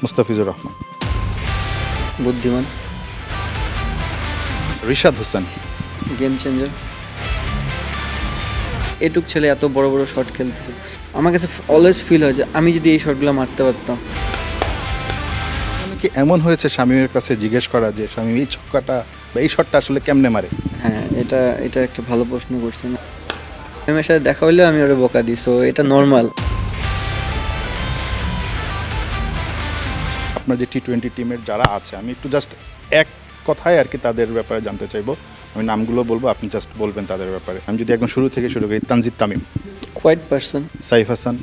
মুস্তাফিজুর রহমান, বুদ্ধিমান, Rishad Hossain, game changer. এটুক ছেলে এত বড় বড় শট খেলতেছে, আমার কাছে অলওয়েজ ফিল হয় যে আমি যদি এই শটগুলো মারতে পারতাম। কি এমন হয়েছে শামীমের কাছে জিজ্ঞেস করা যে শামীম এই ছক্কাটা বা এই শটটা আসলে কেমনে মারে? হ্যাঁ, এটা একটা ভালো প্রশ্ন করছেন। আমার সাথে দেখা হইলেও আমি ওরা বকা দিই, সো এটা নর্মাল। আপনার যে টি-20 টিমের যারা আছে, আমি একটু জাস্ট এক কথায় আর কি তাদের ব্যাপারে জানতে চাইবো। আমি নামগুলো বলবো, আপনি জাস্ট বলবেন তাদের ব্যাপারে। আমি যদি একদম শুরু থেকে শুরু করি, Tanzid Tamim, quiet person, Saif Hasan,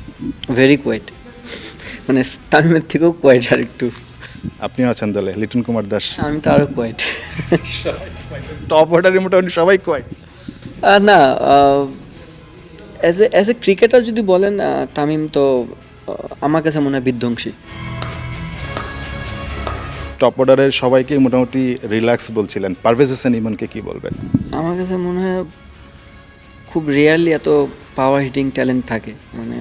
very quiet, মানে তামিমের থেকেও কোয়াইট আর একটু। আপনিও আছেন দলে, লিটন কুমার দাস। আমি তো আরও কোয়াইট। টপ অর্ডারের মোটামুটি সবাই কয়। না, অ্যাজ এ ক্রিকেটার যদি বলেন, তামিম তো আমার কাছে মনে হয় বিধ্বংসী। টপ অর্ডারের সবাইকে মোটামুটি রিল্যাক্স বলছিলেন, পারভেজ হোসেন ইমনকে কি বলবেন? আমার কাছে মনে হয় খুব রেয়ারলি এত পাওয়ার হিটিং ট্যালেন্ট থাকে, মানে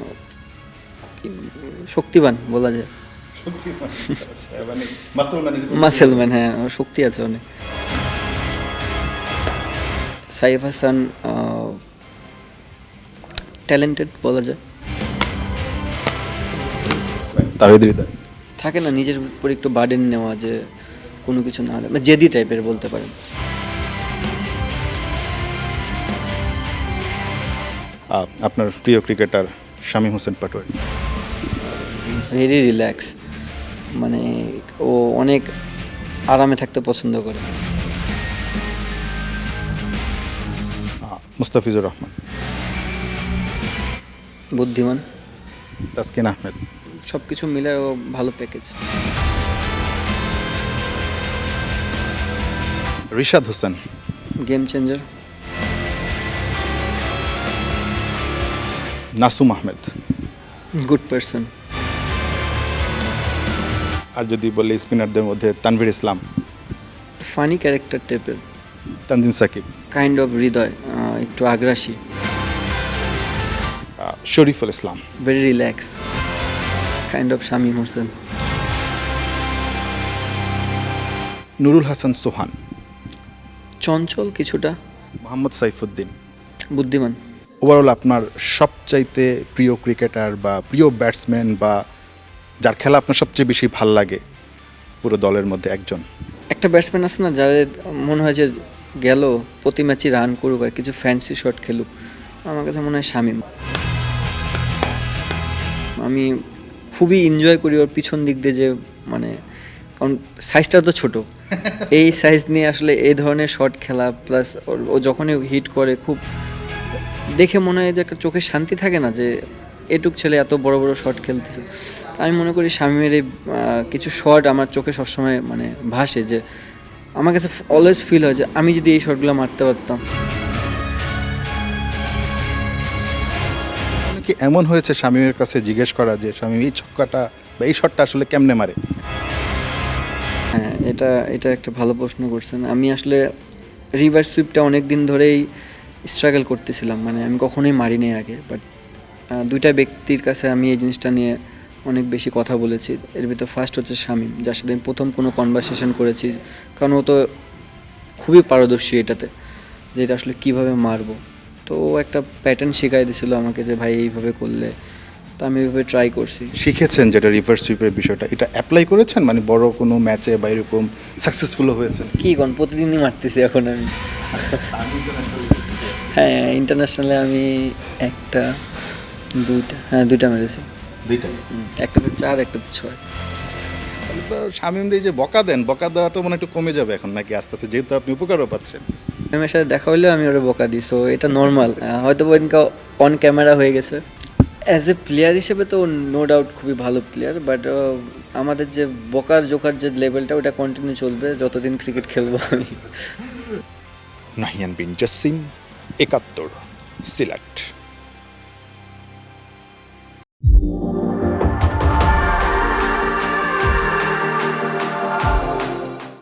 শক্তিবান বলা যায়। মাসেলম্যান, হ্যাঁ, শক্তি আছে অনেক। সাইফ হাসান ট্যালেন্টেড বলা যায়। তাহিদ হৃদয়, থাকে না নিজের উপর একটু বার্ডেন নেওয়া, যে কোনো কিছু না হলে, মানে জেদি টাইপের বলতে পারেন। আপনার প্রিয় cricketer Shamim Hossain Patwari. Very relax, মানে ও অনেক আরামে থাকতে পছন্দ করে। মুস্তাফিজুর রহমান, বুদ্ধিমান, তাসকিন আহমেদ, সব কিছু মিলে ও ভালো package. Rishad Hossain, game changer. Nasum Ahmed. Good person. আর যদি বলি স্পিনারদের মধ্যে তানভীর ইসলাম, ফানি ক্যারেক্টার টাইপের। তানজিম সাকিব, কাইন্ড অফ হৃদয়, একটু আগ্রাসী। Shoriful Islam, very relax, kind of Shamim Hossain. Nurul Hasan Sohan, চঞ্চল কিছুটা। মোহাম্মদ সাইফুদ্দিন। বুদ্ধিমান। ওভারঅল আপনার সবচাইতে প্রিয় ক্রিকেটার বা প্রিয় ব্যাটসম্যান বা যার খেলা আপনার সবচেয়ে বেশি ভাল লাগে পুরো দলের মধ্যে একজন? একটা ব্যাটসম্যান আছে না, যার মনে হয় যে গেল প্রতি ম্যাচে রান করুক আর কিছু ফ্যান্সি শট খেলুক, আমার কাছে মনে হয় শামীম। আমি খুবই এনজয় করি ওর পিছন দিক দিয়ে, যে মানে কারণ সাইজটা তো ছোট, এই সাইজ নিয়ে আসলে এই ধরনের শট খেলা, প্লাস ও যখনই হিট করে খুব দেখে মনে হয় যে একটা চোখে শান্তি থাকে না, যে এটুক ছেলে এত বড় বড় শট খেলতেছে। আমি মনে করি শামীমের এই কিছু শট আমার চোখে সবসময় মানে ভাসে, যে আমার কাছে অলওয়েজ ফিল হয় যে আমি যদি এই শটগুলো মারতে পারতাম। কি এমন হয়েছে শামীমের কাছে জিজ্ঞেস করা যে শামীম এই ছক্কাটা বা এই শটটা আসলে কেমনে মারে? হ্যাঁ, এটা একটা ভালো প্রশ্ন করছেন। আমি আসলে রিভার্স সুইপটা অনেক দিন ধরেই স্ট্রাগল করতেছিলাম, মানে আমি কখনোই মারিনি আগে, বাট দুইটা ব্যক্তির কাছে আমি এই জিনিসটা নিয়ে অনেক বেশি কথা বলেছি। এর ভিতর ফার্স্ট হচ্ছে শামীম, যার সাথে আমি প্রথম কোনো কনভারসেশন করেছি, কারণ ও তো খুবই পারদর্শী এটাতে, যে এটা আসলে কীভাবে মারবো। তো ও একটা প্যাটার্ন শেখাই দিয়েছিলো আমাকে, যে ভাই এইভাবে করলে, তো আমি এইভাবে ট্রাই করছি। শিখেছেন যেটা রিভার্স সুইপের বিষয়টা, এটা অ্যাপ্লাই করেছেন মানে বড় কোনো ম্যাচে বা এরকম সাকসেসফুলও হয়েছেন? কী কোন প্রতিদিনই মারতেছি এখন আমি। হ্যাঁ, ইন্টারন্যাশনালে আমি দুইটা মেরেছি। দুইটা? একটাতে 4, একটাতে 6। তো শামীম এই যে বকা দেন, বকা দেওয়াটা মনে একটু কমে যাবে এখন নাকি আস্তে আস্তে, যেহেতু আপনি উপকারও পাচ্ছেন? আমার সাথে দেখা হইলেও আমি ওরা বকা দিই, সো এটা নর্মাল। হয়তো ওইদিনকে অন ক্যামেরা হয়ে গেছে। অ্যাজ এ প্লেয়ার হিসেবে তো নো ডাউট খুবই ভালো প্লেয়ার, বাট আমাদের যে বকার জোকার যে লেভেলটা, ওটা কন্টিনিউ চলবে যতদিন ক্রিকেট খেলবো আমি। নাহিয়ান বিন জাসিম, 71, সিলেট।